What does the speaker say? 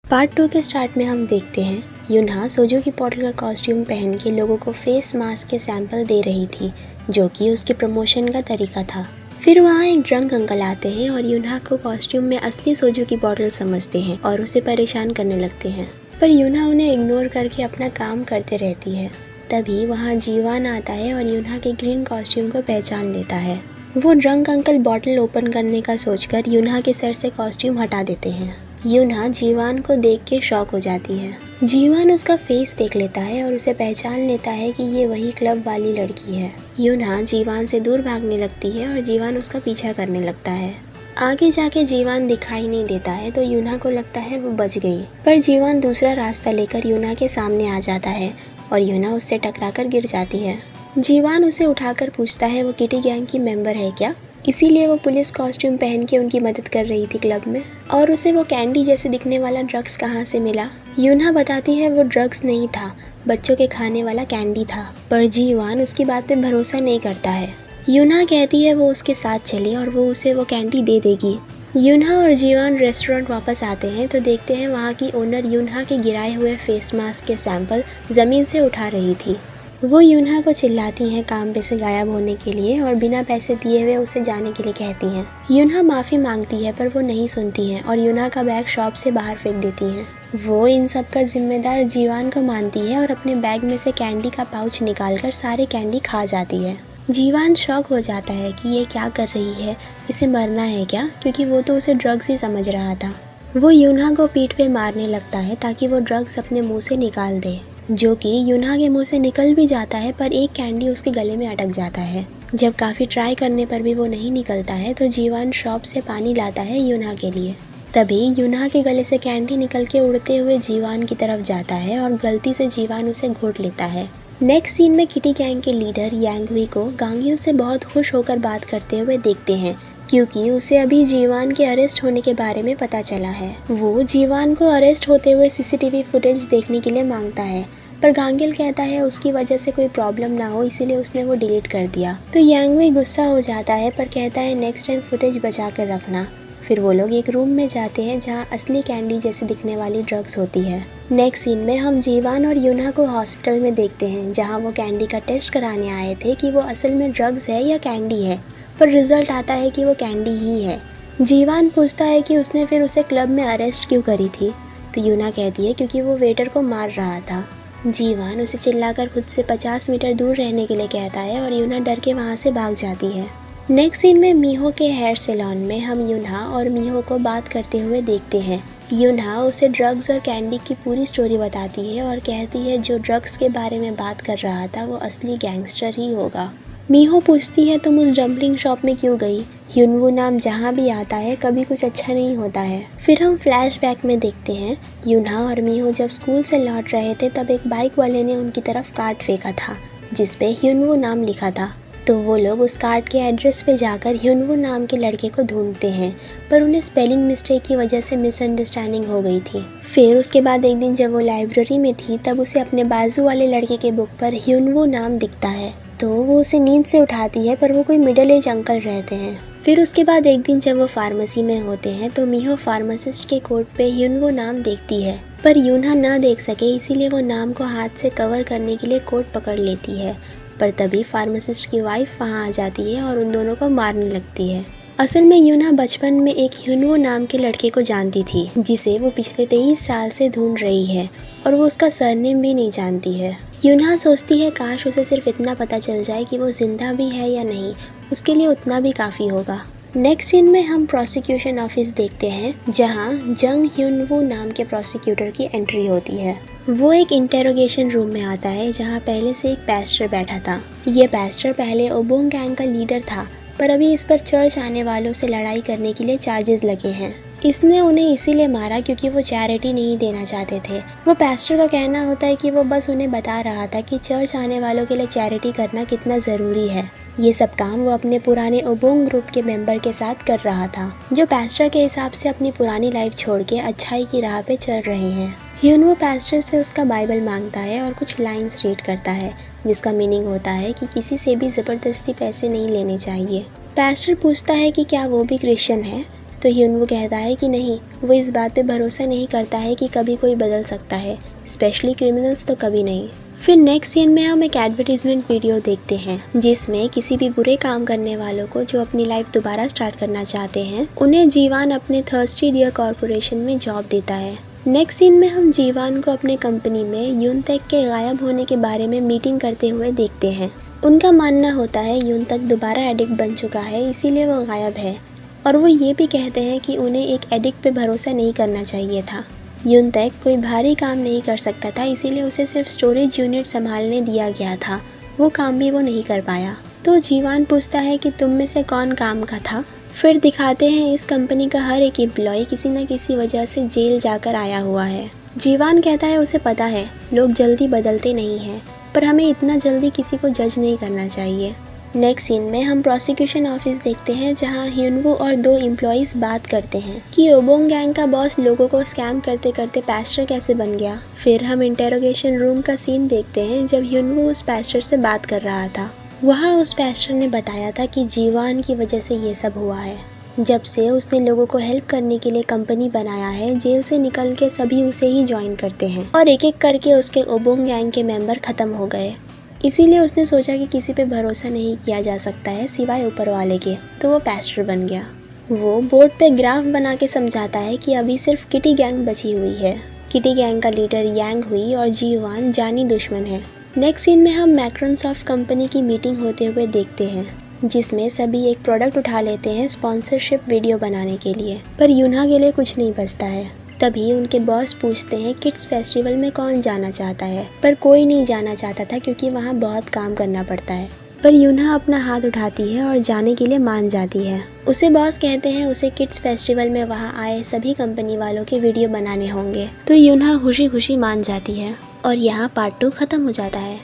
Part 2 के start में हम देखते हैं यूनहा सोजो की बॉटल का कॉस्ट्यूम पहन के लोगों को फेस मास्क के सैंपल दे रही थी, जो कि उसके प्रमोशन का तरीका था। फिर वहाँ एक ड्रंक अंकल आते हैं और यूनहा को कॉस्ट्यूम में असली सोजो की बॉटल समझते हैं और उसे परेशान करने लगते हैं, पर यूनहा उन्हें इग्नोर करके अपना काम करते रहती है। तभी वहाँ जीवान आता है और यूनहा के ग्रीन कॉस्ट्यूम को पहचान लेता है। वो ड्रंक अंकल बॉटल ओपन करने का सोचकर यूनहा के सर से कॉस्ट्यूम हटा देते हैं। यूनहा जीवान को देख के शॉक हो जाती है। जीवान उसका फेस देख लेता है और उसे पहचान लेता है कि ये वही क्लब वाली लड़की है। यूनहा जीवान से दूर भागने लगती है और जीवान उसका पीछा करने लगता है। आगे जाके जीवान दिखाई नहीं देता है तो यूनहा को लगता है वो बच गई, पर जीवान दूसरा रास्ता लेकर यूनहा के सामने आ जाता है और यूनहा उससे टकराकर गिर जाती है। जीवान उसे उठाकर पूछता है वो किटी गैंग की मेंबर है क्या, इसीलिए वो पुलिस कॉस्ट्यूम पहन के उनकी मदद कर रही थी क्लब में, और उसे वो कैंडी जैसे दिखने वाला ड्रग्स कहाँ से मिला। यूनहा बताती है वो ड्रग्स नहीं था, बच्चों के खाने वाला कैंडी था, पर जीवान उसकी बात पे भरोसा नहीं करता है। यूनहा कहती है वो उसके साथ चले और वो उसे वो कैंडी दे देगी। यूनहा और जीवान रेस्टोरेंट वापस आते हैं तो देखते हैं वहाँ की ओनर यूनहा के गिराए हुए फेस मास्क के सैंपल ज़मीन से उठा रही थी। वो यूनहा को चिल्लाती हैं काम पे से गायब होने के लिए और बिना पैसे दिए हुए उसे जाने के लिए कहती हैं। यूनहा माफ़ी मांगती है पर वो नहीं सुनती हैं और यूनहा का बैग शॉप से बाहर फेंक देती हैं। वो इन सब का जिम्मेदार जीवान को मानती है और अपने बैग में से कैंडी का पाउच निकालकर सारे कैंडी खा जाती है। जीवान शॉक हो जाता है कि ये क्या कर रही है, इसे मरना है क्या, क्योंकि वो तो उसे ड्रग्स ही समझ रहा था। वो यूनहा को पीठ पे मारने लगता है ताकि वो ड्रग्स अपने मुंह से निकाल दे, जो कि यूनहा के मुंह से निकल भी जाता है, पर एक कैंडी उसके गले में अटक जाता है। जब काफ़ी ट्राई करने पर भी वो नहीं निकलता है तो जीवान शॉप से पानी लाता है यूनहा के लिए। तभी यूनहा के गले से कैंडी निकल के उड़ते हुए जीवान की तरफ जाता है और गलती से जीवान उसे घोट लेता है। नेक्स्ट सीन में किटी गैंग के लीडर यांगवी को गांगिल से बहुत खुश होकर बात करते हुए देखते हैं, क्योंकि उसे अभी जीवान के अरेस्ट होने के बारे में पता चला है। वो जीवान को अरेस्ट होते हुए सीसीटीवी फुटेज देखने के लिए मांगता है, पर गांगिल कहता है उसकी वजह से कोई प्रॉब्लम ना हो, इसीलिए उसने वो डिलीट कर दिया। तो यांगवी गुस्सा हो जाता है पर कहता है नेक्स्ट टाइम फुटेज बचा कर रखना। फिर वो लोग एक रूम में जाते हैं जहाँ असली कैंडी जैसे दिखने वाली ड्रग्स होती है। नेक्स्ट सीन में हम जीवान और यूनहा को हॉस्पिटल में देखते हैं, जहाँ वो कैंडी का टेस्ट कराने आए थे कि वो असल में ड्रग्स है या कैंडी है, पर रिजल्ट आता है कि वो कैंडी ही है। जीवान पूछता है कि उसने फिर उसे क्लब में अरेस्ट क्यों करी थी, तो यूनहा कहती है क्योंकि वो वेटर को मार रहा था। जीवान उसे चिल्लाकर खुद से 50 मीटर दूर रहने के लिए कहता है और यूनहा डर के वहाँ से भाग जाती है। नेक्स्ट सीन में मीहो के हेयर सैलून में हम यूनहा और मीहो को बात करते हुए देखते हैं। यूनहा उसे ड्रग्स और कैंडी की पूरी स्टोरी बताती है और कहती है जो ड्रग्स के बारे में बात कर रहा था वो असली गैंगस्टर ही होगा। मीहो पूछती है तुम उस डम्पलिंग शॉप में क्यों गई, ह्युनवू नाम जहाँ भी आता है कभी कुछ अच्छा नहीं होता है। फिर हम फ्लैशबैक में देखते हैं यूनहा और मीहो जब स्कूल से लौट रहे थे तब एक बाइक वाले ने उनकी तरफ कार्ड फेंका था जिसपे ह्युनवू नाम लिखा था। तो वो लोग उस कार्ड के एड्रेस पे जाकर ह्युनवू नाम के लड़के को ढूंढते हैं, पर उन्हें स्पेलिंग मिस्टेक की वजह से मिसअंडरस्टैंडिंग हो गई थी। फिर उसके बाद एक दिन जब वो लाइब्रेरी में थी तब उसे अपने बाजू वाले लड़के के बुक पर ह्युनवू नाम दिखता है, तो वो उसे नींद से उठाती है, पर वो कोई मिडिल एज अंकल रहते हैं। फिर उसके बाद एक दिन जब वो फार्मेसी में होते हैं तो मीहो फार्मासिस्ट के कोट पे ह्युनवू नाम देखती है, पर यूनहा ना देख सके इसीलिए वो नाम को हाथ से कवर करने के लिए कोट पकड़ लेती है, पर तभी फार्मासिस्ट की वाइफ वहाँ आ जाती है और उन दोनों को मारने लगती है। असल में यूनहा बचपन में एक ह्युनवू नाम के लड़के को जानती थी जिसे वो पिछले 23 साल से ढूंढ रही है, और वो उसका सरनेम भी नहीं जानती है। यूनहा सोचती है काश उसे सिर्फ इतना पता चल जाए कि वो जिंदा भी है या नहीं, उसके लिए उतना भी काफ़ी होगा। नेक्स्ट सीन में हम प्रोसिक्यूशन ऑफिस देखते हैं जहाँ जंग ह्युनवू नाम के प्रोसिक्यूटर की एंट्री होती है। वो एक इंटेरोगेशन रूम में आता है जहाँ पहले से एक पैस्टर बैठा था। ये पैस्टर पहले ओबोंग गैंग का लीडर था, पर अभी इस पर चर्च आने वालों से लड़ाई करने के लिए चार्जेस लगे हैं। इसने उन्हें इसीलिए मारा क्योंकि वो चैरिटी नहीं देना चाहते थे। वो पैस्टर का कहना होता है कि वो बस उन्हें बता रहा था कि चर्च आने वालों के लिए चैरिटी करना कितना ज़रूरी है। ये सब काम वो अपने पुराने ओबोंग ग्रुप के मेंबर के साथ कर रहा था, जो पैस्टर के हिसाब से अपनी पुरानी लाइफ छोड़ के अच्छाई की राह पे चल रहे हैं। ह्युनवू पैस्टर से उसका बाइबल मांगता है और कुछ लाइंस रीड करता है जिसका मीनिंग होता है कि किसी से भी ज़बरदस्ती पैसे नहीं लेने चाहिए। पैस्टर पूछता है कि क्या वो भी क्रिश्चियन है, तो ह्यूनवू कहता है कि नहीं, वो इस बात पे भरोसा नहीं करता है कि कभी कोई बदल सकता है, स्पेशली क्रिमिनल्स तो कभी नहीं। फिर नेक्स्ट सीन में हम एक एडवर्टीजमेंट वीडियो देखते हैं जिसमें किसी भी बुरे काम करने वालों को जो अपनी लाइफ दोबारा स्टार्ट करना चाहते हैं, उन्हें जीवान अपने थर्स्टी डियर कॉरपोरेशन में जॉब देता है। नेक्स्ट सीन में हम जीवान को अपने कंपनी में यूनतेक के गायब होने के बारे में मीटिंग करते हुए देखते हैं। उनका मानना होता है यूनतेक दोबारा एडिक्ट बन चुका है, इसीलिए वो गायब है, और वो ये भी कहते हैं कि उन्हें एक एडिक्ट पे भरोसा नहीं करना चाहिए था। यूनतेक कोई भारी काम नहीं कर सकता था, इसीलिए उसे सिर्फ स्टोरेज यूनिट संभालने दिया गया था, वो काम भी वो नहीं कर पाया। तो जीवान पूछता है कि तुम में से कौन काम का था। फिर दिखाते हैं इस कंपनी का हर एक एम्प्लॉय किसी न किसी वजह से जेल जाकर आया हुआ है। जीवान कहता है उसे पता है लोग जल्दी बदलते नहीं हैं, पर हमें इतना जल्दी किसी को जज नहीं करना चाहिए। नेक्स्ट सीन में हम प्रोसिक्यूशन ऑफिस देखते हैं जहां ह्यूनवू और 2 एम्प्लॉइज बात करते हैं कि ओबोंग गैंग का बॉस लोगों को स्कैम करते करते पैस्टर कैसे बन गया। फिर हम इंटेरोगेशन रूम का सीन देखते हैं जब ह्यूनवू उस पैस्टर से बात कर रहा था। वहाँ उस पैस्टर ने बताया था कि जीवान की वजह से ये सब हुआ है। जब से उसने लोगों को हेल्प करने के लिए कंपनी बनाया है, जेल से निकल के सभी उसे ही ज्वाइन करते हैं और एक एक करके उसके ओबोंग गैंग के मेंबर ख़त्म हो गए। इसीलिए उसने सोचा कि किसी पे भरोसा नहीं किया जा सकता है सिवाय ऊपर वाले के, तो वो पैस्टर बन गया। वो बोर्ड पे ग्राफ बना के समझाता है कि अभी सिर्फ किटी गैंग बची हुई है। किटी गैंग का लीडर यांग हुई और जीवान जानी दुश्मन है। नेक्स्ट सीन में हम माइक्रोसॉफ्ट कंपनी की मीटिंग होते हुए देखते हैं जिसमें सभी एक प्रोडक्ट उठा लेते हैं स्पॉन्सरशिप वीडियो बनाने के लिए, पर यूनहा के लिए कुछ नहीं बचता है। तभी उनके बॉस पूछते हैं किड्स फेस्टिवल में कौन जाना चाहता है, पर कोई नहीं जाना चाहता था क्योंकि वहाँ बहुत काम करना पड़ता है। पर यूनहा अपना हाथ उठाती है और जाने के लिए मान जाती है। उसे बॉस कहते हैं उसे किड्स फेस्टिवल में वहाँ आए सभी कंपनी वालों के वीडियो बनाने होंगे, तो यूनहा खुशी खुशी मान जाती है और यहाँ पार्ट 2 खत्म हो जाता है।